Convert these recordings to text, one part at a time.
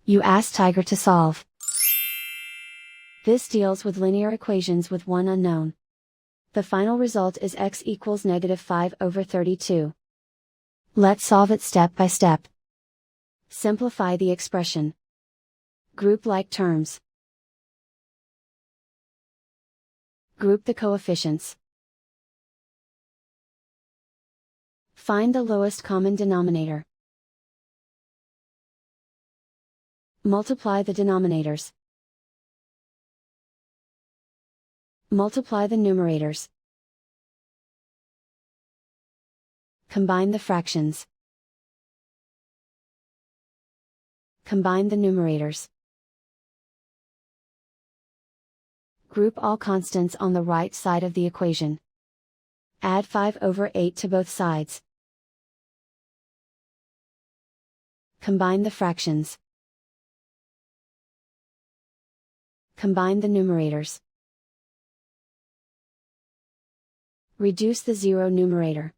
You ask Tiger to solve. This deals with linear equations with one unknown. The final result is x equals -5/32. Let's solve it step by step. Simplify the expression. Group like terms. Group the coefficients. Find the lowest common denominator. Multiply the denominators. Multiply the numerators. Combine the fractions. Combine the numerators. Group all constants on the right side of the equation. Add 5/8 to both sides. Combine the fractions. Combine the numerators. Reduce the zero numerator.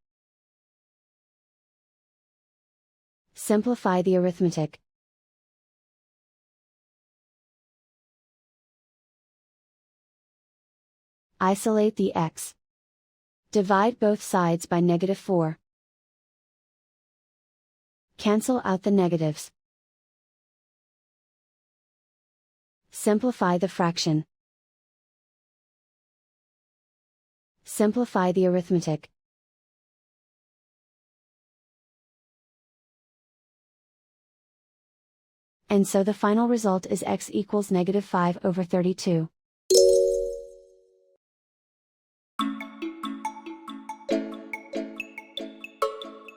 Simplify the arithmetic. Isolate the x. Divide both sides by -4. Cancel out the negatives. Simplify the fraction. Simplify the arithmetic. And so the final result is x equals -5/32.